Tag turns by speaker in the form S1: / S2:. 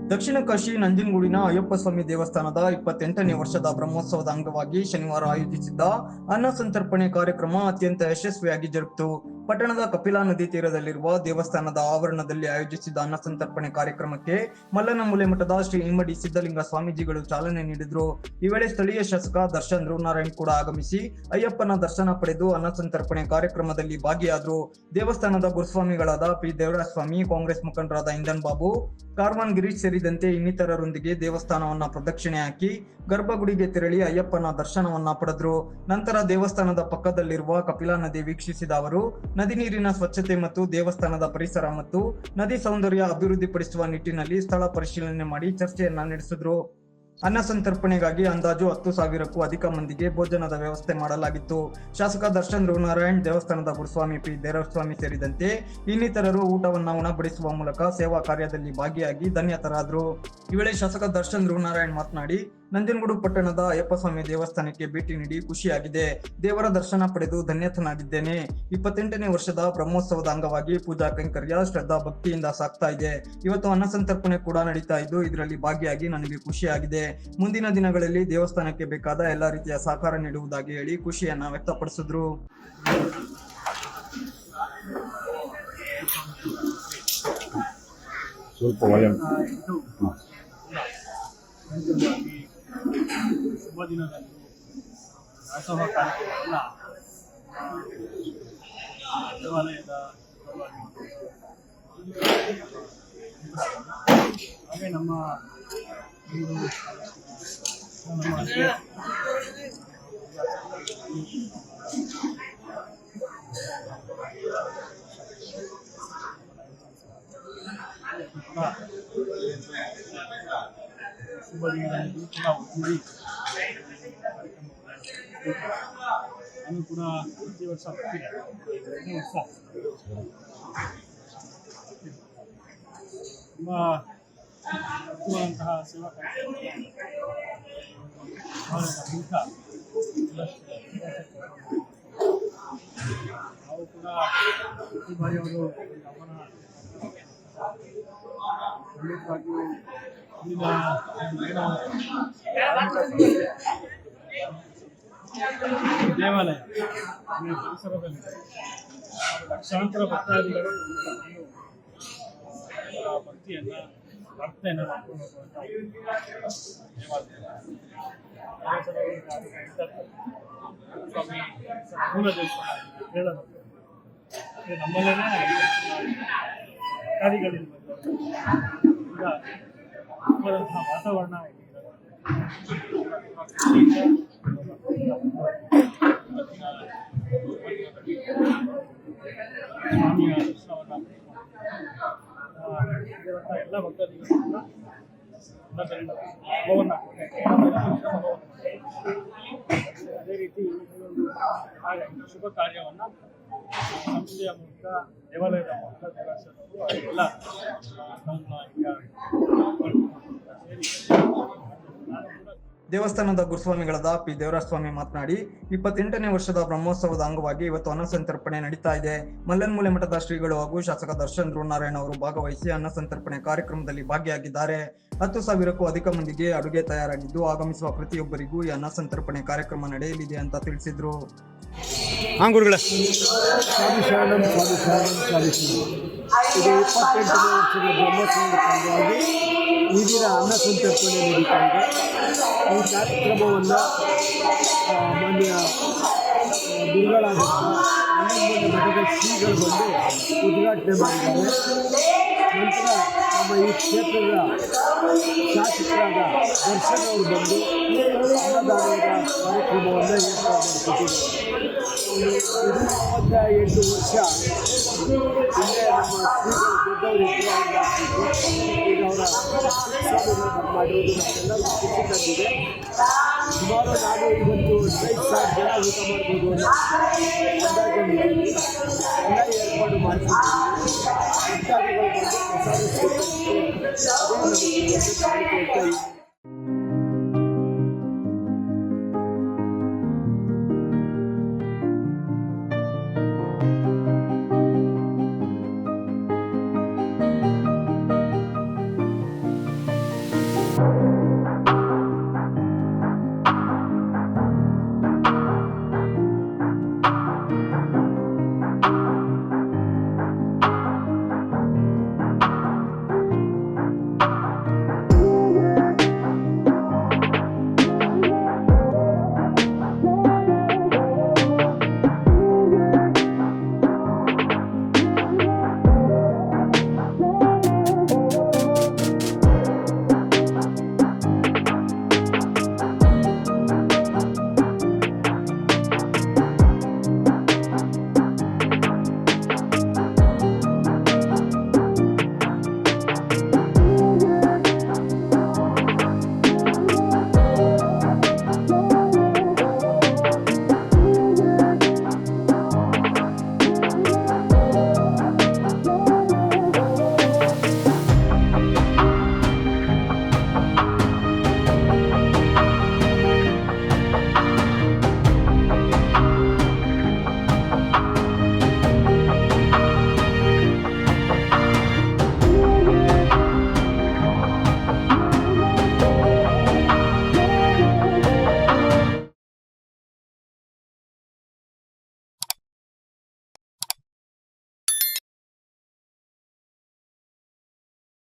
S1: ದಕ್ಷಿಣ ಕಾಶಿ ನಂಜನಗೂಡಿನ ಅಯ್ಯಪ್ಪ ಸ್ವಾಮಿ ದೇವಸ್ಥಾನದ 28ನೇ ವರ್ಷದ ಬ್ರಹ್ಮೋತ್ಸವದ ಅಂಗವಾಗಿ ಶನಿವಾರ ಆಯೋಜಿಸಿದ್ದ ಅನ್ನ ಸಂತರ್ಪಣೆ ಕಾರ್ಯಕ್ರಮ ಅತ್ಯಂತ ಯಶಸ್ವಿಯಾಗಿ ಜರುಗಿತು. ಪಟ್ಟಣದ ಕಪಿಲಾ ನದಿ ತೀರದಲ್ಲಿರುವ ದೇವಸ್ಥಾನದ ಆವರಣದಲ್ಲಿ ಆಯೋಜಿಸಿದ್ದ ಅನ್ನ ಸಂತರ್ಪಣೆ ಕಾರ್ಯಕ್ರಮಕ್ಕೆ ಮಲ್ಲನಮೂಲೆ ಮಠದ ಶ್ರೀ ಇಮ್ಮಡಿ ಸಿದ್ದಲಿಂಗ ಸ್ವಾಮೀಜಿಗಳು ಚಾಲನೆ ನೀಡಿದರು. ಈ ವೇಳೆ ಸ್ಥಳೀಯ ಶಾಸಕ ದರ್ಶನ್ ಧ್ರುವನಾರಾಯಣ್ ಕೂಡ ಆಗಮಿಸಿ ಅಯ್ಯಪ್ಪನ ದರ್ಶನ ಪಡೆದು ಅನ್ನ ಸಂತರ್ಪಣೆ ಕಾರ್ಯಕ್ರಮದಲ್ಲಿ ಭಾಗಿಯಾದರು. ದೇವಸ್ಥಾನದ ಗುರುಸ್ವಾಮಿಗಳಾದ ಪಿ ದೇವರಾಜ ಸ್ವಾಮಿ, ಕಾಂಗ್ರೆಸ್ ಮುಖಂಡರಾದ ಇಂದನ್ ಬಾಬು, ಕಾರ್ವಾನ್ ಗಿರೀಶ್ ಸೇರಿದಂತೆ ಇನ್ನಿತರರೊಂದಿಗೆ ದೇವಸ್ಥಾನವನ್ನ ಪ್ರದಕ್ಷಿಣೆ ಹಾಕಿ ಗರ್ಭಗುಡಿಗೆ ತೆರಳಿ ಅಯ್ಯಪ್ಪನ ದರ್ಶನವನ್ನ ಪಡೆದರು. ನಂತರ ದೇವಸ್ಥಾನದ ಪಕ್ಕದಲ್ಲಿರುವ ಕಪಿಲಾ ನದಿ ವೀಕ್ಷಿಸಿದ ಅವರು ನದಿ ನೀರಿನ ಸ್ವಚ್ಛತೆ ಮತ್ತು ದೇವಸ್ಥಾನದ ಪರಿಸರ ಮತ್ತು ನದಿ ಸೌಂದರ್ಯ ಅಭಿವೃದ್ಧಿಪಡಿಸುವ ನಿಟ್ಟಿನಲ್ಲಿ ಸ್ಥಳ ಪರಿಶೀಲನೆ ಮಾಡಿ ಚರ್ಚೆಯನ್ನ ನಡೆಸಿದ್ರು. ಅನ್ನ ಸಂತರ್ಪಣೆಗಾಗಿ ಅಂದಾಜು 10,000ಕ್ಕೂ ಅಧಿಕ ಮಂದಿಗೆ ಭೋಜನದ ವ್ಯವಸ್ಥೆ ಮಾಡಲಾಗಿತ್ತು. ಶಾಸಕ ದರ್ಶನ್ ಧ್ರುವನಾರಾಯಣ್, ದೇವಸ್ಥಾನದ ಗುರುಸ್ವಾಮಿ ಪಿ ದೇವಸ್ವಾಮಿ ಸೇರಿದಂತೆ ಇನ್ನಿತರರು ಊಟವನ್ನ ಉಣಬಡಿಸುವ ಮೂಲಕ ಸೇವಾ ಕಾರ್ಯದಲ್ಲಿ ಭಾಗಿಯಾಗಿ ಧನ್ಯತರಾದರು. ಈ ವೇಳೆ ಶಾಸಕ ದರ್ಶನ್ ಧ್ರುವನಾರಾಯಣ್ ಮಾತನಾಡಿ, ನಂಜನಗೂಡು ಪಟ್ಟಣದ ಅಯ್ಯಪ್ಪ ಸ್ವಾಮಿ ದೇವಸ್ಥಾನಕ್ಕೆ ಭೇಟಿ ನೀಡಿ ಖುಷಿಯಾಗಿದೆ. ದೇವರ ದರ್ಶನ ಪಡೆದು ಧನ್ಯತನಾಗಿದ್ದೇನೆ. 28ನೇ ವರ್ಷದ ಬ್ರಹ್ಮೋತ್ಸವದ ಅಂಗವಾಗಿ ಪೂಜಾ ಕೈಂಕರ್ಯ ಶ್ರದ್ಧಾ ಭಕ್ತಿಯಿಂದ ಸಾಗ್ತಾ ಇದೆ. ಇವತ್ತು ಅನ್ನ ಸಂತರ್ಪಣೆ ಕೂಡ ನಡೀತಾ ಇದ್ದು ಇದರಲ್ಲಿ ಭಾಗಿಯಾಗಿ ನನಗೆ ಖುಷಿಯಾಗಿದೆ. ಮುಂದಿನ ದಿನಗಳಲ್ಲಿ ದೇವಸ್ಥಾನಕ್ಕೆ ಬೇಕಾದ ಎಲ್ಲಾ ರೀತಿಯ ಸಹಕಾರ ನೀಡುವುದಾಗಿ ಹೇಳಿ ಖುಷಿಯನ್ನ ವ್ಯಕ್ತಪಡಿಸಿದ್ರು.
S2: ಶುಭ ದಿನದಲ್ಲಿ ದಾಸೋಹ ಕಾರ್ಯಕ್ರಮವನ್ನು ದೇವಾಲಯದ ಹಾಗೆ ನಮ್ಮ ಶುಭ ದಿನದಲ್ಲಿ ಕೂಡ ಒಗ್ಗೂಡಿ ನಾನು ಕೂಡ ಪ್ರತಿ ವರ್ಷ ಬರ್ತೀನಿ. 2ನೇ ವರ್ಷ ತುಂಬ ಅದ್ಭುತವಾದಂತಹ ಸೇವಾ ಕಾರ್ಯಕ್ರಮ ನಾವು ಕೂಡ ಪ್ರತಿ ಬಾರಿ ಅವರು ಗಮನ ಖಂಡಿತವಾಗಿಯೂ ಇಲ್ಲಿನ ದೇವಾಲಯ ಪರಿಸರದಲ್ಲಿ ಲಕ್ಷಾಂತರ ಭಕ್ತಾದಿಗಳು ಭಕ್ತಿಯನ್ನ ಪ್ರಾರ್ಥನೆಯನ್ನು ಮಾಡ್ಕೊಂಡು ಹೋಗುವಂಥ ಸ್ವಾಮಿ ಮೂಲ ದೇವಸ್ಥಾನ ಹೇಳೋದು ನಮ್ಮಲ್ಲೇ ಭಕ್ತಾದಿಗಳಿಂದ ಈಗ ತುಂಬಾದಂತಹ ವಾತಾವರಣ ಸ್ವಾಮಿಯ ದರ್ಶನವನ್ನು ಎಲ್ಲ ಭಕ್ತಾದಿಗಳು ಅದೇ ರೀತಿ ಶುಭ ಕಾರ್ಯವನ್ನು ಸಂಸ್ಥೆಯ ಮೂಲಕ ದೇವಾಲಯದ ಮೂಲಕ ಎಲ್ಲ
S1: ದೇವಸ್ಥಾನದ ಗುರುಸ್ವಾಮಿಗಳಾದ ಪಿ ದೇವರಾಜ ಸ್ವಾಮಿ ಮಾತನಾಡಿ, 28ನೇ ವರ್ಷದ ಬ್ರಹ್ಮೋತ್ಸವದ ಅಂಗವಾಗಿ ಇವತ್ತು ಅನ್ನ ಸಂತರ್ಪಣೆ ನಡೀತಾ ಇದೆ. ಮಲ್ಲನಮೂಲೆ ಮಠದ ಶ್ರೀಗಳು ಹಾಗೂ ಶಾಸಕ ದರ್ಶನ್ ಧ್ರುವನಾರಾಯಣ್ ಅವರು ಭಾಗವಹಿಸಿ ಅನ್ನ ಸಂತರ್ಪಣೆ ಕಾರ್ಯಕ್ರಮದಲ್ಲಿ ಭಾಗಿಯಾಗಿದ್ದಾರೆ. 10,000ಕ್ಕೂ ಅಧಿಕ ಮಂದಿಗೆ ಅಡುಗೆ ತಯಾರಾಗಿದ್ದು ಆಗಮಿಸುವ ಪ್ರತಿಯೊಬ್ಬರಿಗೂ ಈ ಅನ್ನ ಸಂತರ್ಪಣೆ ಕಾರ್ಯಕ್ರಮ ನಡೆಯಲಿದೆ ಅಂತ ತಿಳಿಸಿದ್ರು.
S3: ಇದು 28ನೇ ವರ್ಷದ ಬ್ರಹ್ಮೋತ್ಸವದ ಅಂಗವಾಗಿ ಈ ದಿನ ಅನ್ನ ಸಂತರ್ಪಣೆ ನಡೀತಾ ಇದೆ. ಈ ಕಾರ್ಯಕ್ರಮವನ್ನು ಮಾನ್ಯ ಗುರುಗಳಾದ ನಂಜನಗೂಡು ಮಠದ ಶ್ರೀಗಳು ಬಂದು ಉದ್ಘಾಟನೆ ಮಾಡಿದ್ದಾರೆ. ನಂತರ ನಮ್ಮ ಈ ಕ್ಷೇತ್ರದ ಶಾಸಕರಾದ ದರ್ಶನ್ ಅವರು ಬಂದು ಅನ್ನದಾನದ ಕಾರ್ಯಕ್ರಮವನ್ನು ಏರ್ಪಾಡು ಮಾಡಿಕೊಟ್ಟಿದ್ದಾರೆ. 28 ವರ್ಷ ಇಲ್ಲೇ ನಮ್ಮ ಶ್ರೀಗಳು ದೊಡ್ಡವರಿದ್ದರು. ಈಗ ಅವರ ಸ್ವಾಮಿಗಳನ್ನು ಮಾಡಿರುವುದು ನಮಗೆಲ್ಲರೂ ಖುಷಿ ತಂದಿದೆ. ಸುಮಾರು ನಾನು ಇವತ್ತು 15,000 ಜನ ಊಟ ಮಾಡ್ಬೋದು ಅನ್ನೋ ಅಂದಾಜಲ್ಲಿದೆ.